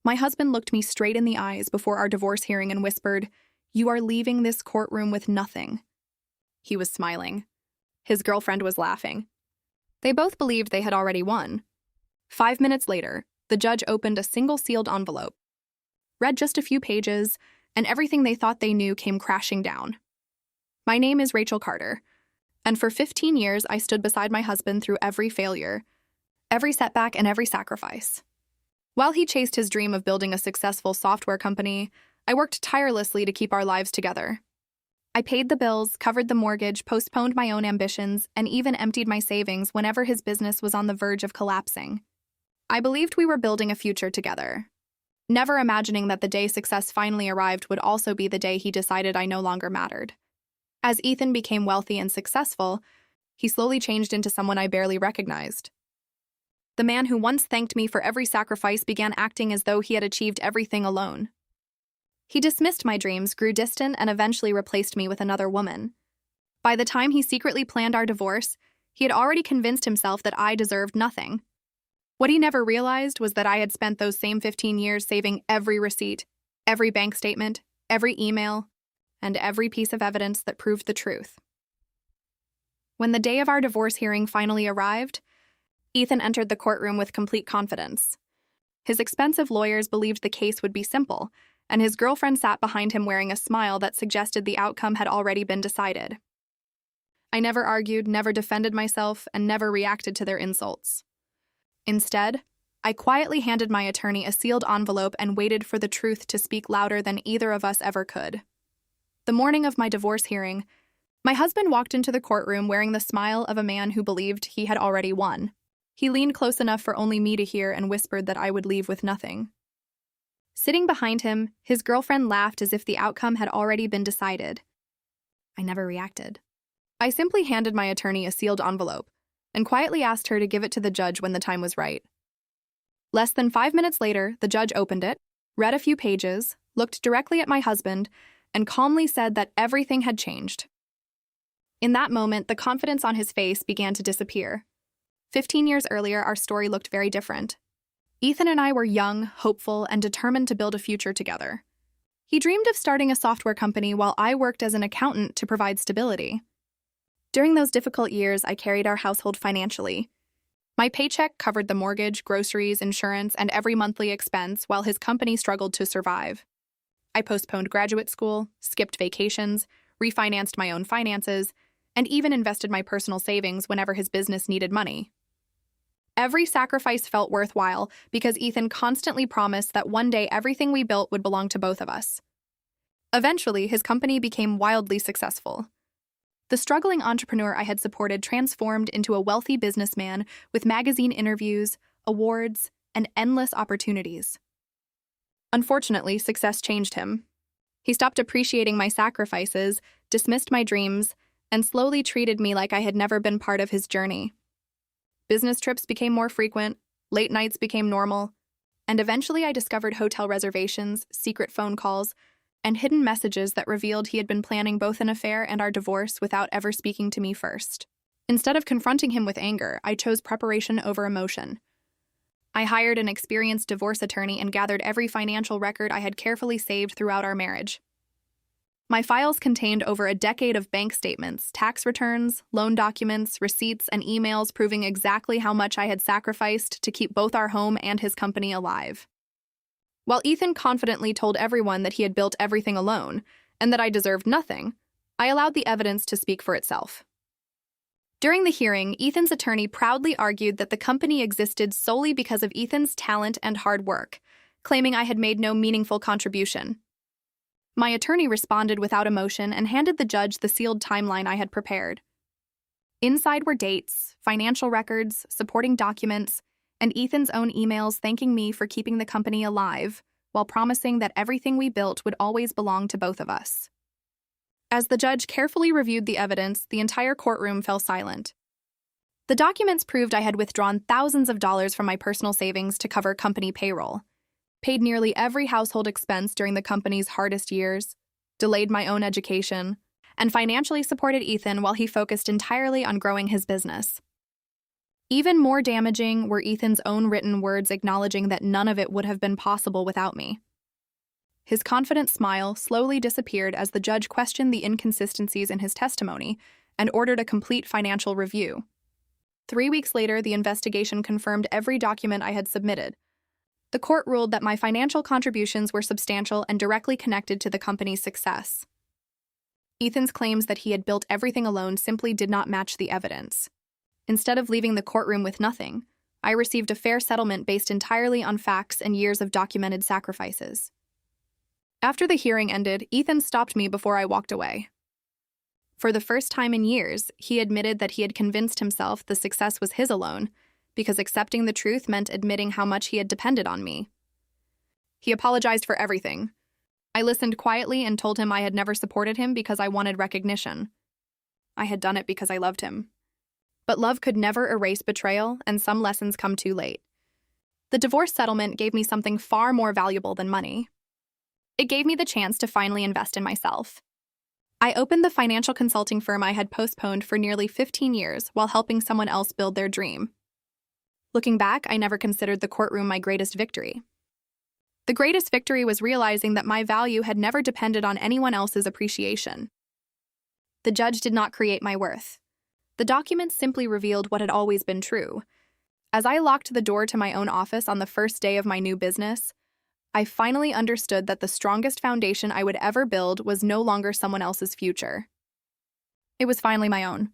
My husband looked me straight in the eyes before our divorce hearing and whispered, "You are leaving this courtroom with nothing." He was smiling. His girlfriend was laughing. They both believed they had already won. 5 minutes later, the judge opened a single sealed envelope, read just a few pages, and everything they thought they knew came crashing down. My name is Rachel Carter, and for 15 years I stood beside my husband through every failure, every setback, and every sacrifice. While he chased his dream of building a successful software company, I worked tirelessly to keep our lives together. I paid the bills, covered the mortgage, postponed my own ambitions, and even emptied my savings whenever his business was on the verge of collapsing. I believed we were building a future together, never imagining that the day success finally arrived would also be the day he decided I no longer mattered. As Ethan became wealthy and successful, he slowly changed into someone I barely recognized. The man who once thanked me for every sacrifice began acting as though he had achieved everything alone. He dismissed my dreams, grew distant, and eventually replaced me with another woman. By the time he secretly planned our divorce, he had already convinced himself that I deserved nothing. What he never realized was that I had spent those same 15 years saving every receipt, every bank statement, every email, and every piece of evidence that proved the truth. When the day of our divorce hearing finally arrived, Ethan entered the courtroom with complete confidence. His expensive lawyers believed the case would be simple, and his girlfriend sat behind him wearing a smile that suggested the outcome had already been decided. I never argued, never defended myself, and never reacted to their insults. Instead, I quietly handed my attorney a sealed envelope and waited for the truth to speak louder than either of us ever could. The morning of my divorce hearing, my husband walked into the courtroom wearing the smile of a man who believed he had already won. He leaned close enough for only me to hear and whispered that I would leave with nothing. Sitting behind him, his girlfriend laughed as if the outcome had already been decided. I never reacted. I simply handed my attorney a sealed envelope and quietly asked her to give it to the judge when the time was right. Less than 5 minutes later, the judge opened it, read a few pages, looked directly at my husband, and calmly said that everything had changed. In that moment, the confidence on his face began to disappear. 15 years earlier, our story looked very different. Ethan and I were young, hopeful, and determined to build a future together. He dreamed of starting a software company while I worked as an accountant to provide stability. During those difficult years, I carried our household financially. My paycheck covered the mortgage, groceries, insurance, and every monthly expense while his company struggled to survive. I postponed graduate school, skipped vacations, refinanced my own finances, and even invested my personal savings whenever his business needed money. Every sacrifice felt worthwhile because Ethan constantly promised that one day everything we built would belong to both of us. Eventually, his company became wildly successful. The struggling entrepreneur I had supported transformed into a wealthy businessman with magazine interviews, awards, and endless opportunities. Unfortunately, success changed him. He stopped appreciating my sacrifices, dismissed my dreams, and slowly treated me like I had never been part of his journey. Business trips became more frequent, late nights became normal, and eventually I discovered hotel reservations, secret phone calls, and hidden messages that revealed he had been planning both an affair and our divorce without ever speaking to me first. Instead of confronting him with anger, I chose preparation over emotion. I hired an experienced divorce attorney and gathered every financial record I had carefully saved throughout our marriage. My files contained over a decade of bank statements, tax returns, loan documents, receipts, and emails proving exactly how much I had sacrificed to keep both our home and his company alive. While Ethan confidently told everyone that he had built everything alone and that I deserved nothing, I allowed the evidence to speak for itself. During the hearing, Ethan's attorney proudly argued that the company existed solely because of Ethan's talent and hard work, claiming I had made no meaningful contribution. My attorney responded without emotion and handed the judge the sealed timeline I had prepared. Inside were dates, financial records, supporting documents, and Ethan's own emails thanking me for keeping the company alive, while promising that everything we built would always belong to both of us. As the judge carefully reviewed the evidence, the entire courtroom fell silent. The documents proved I had withdrawn thousands of dollars from my personal savings to cover company payroll, paid nearly every household expense during the company's hardest years, delayed my own education, and financially supported Ethan while he focused entirely on growing his business. Even more damaging were Ethan's own written words acknowledging that none of it would have been possible without me. His confident smile slowly disappeared as the judge questioned the inconsistencies in his testimony and ordered a complete financial review. 3 weeks later, the investigation confirmed every document I had submitted. The court ruled that my financial contributions were substantial and directly connected to the company's success. Ethan's claims that he had built everything alone simply did not match the evidence. Instead of leaving the courtroom with nothing, I received a fair settlement based entirely on facts and years of documented sacrifices. After the hearing ended, Ethan stopped me before I walked away. For the first time in years, he admitted that he had convinced himself the success was his alone, because accepting the truth meant admitting how much he had depended on me. He apologized for everything. I listened quietly and told him I had never supported him because I wanted recognition. I had done it because I loved him. But love could never erase betrayal, and some lessons come too late. The divorce settlement gave me something far more valuable than money. It gave me the chance to finally invest in myself. I opened the financial consulting firm I had postponed for nearly 15 years while helping someone else build their dream. Looking back, I never considered the courtroom my greatest victory. The greatest victory was realizing that my value had never depended on anyone else's appreciation. The judge did not create my worth. The documents simply revealed what had always been true. As I locked the door to my own office on the first day of my new business, I finally understood that the strongest foundation I would ever build was no longer someone else's future. It was finally my own.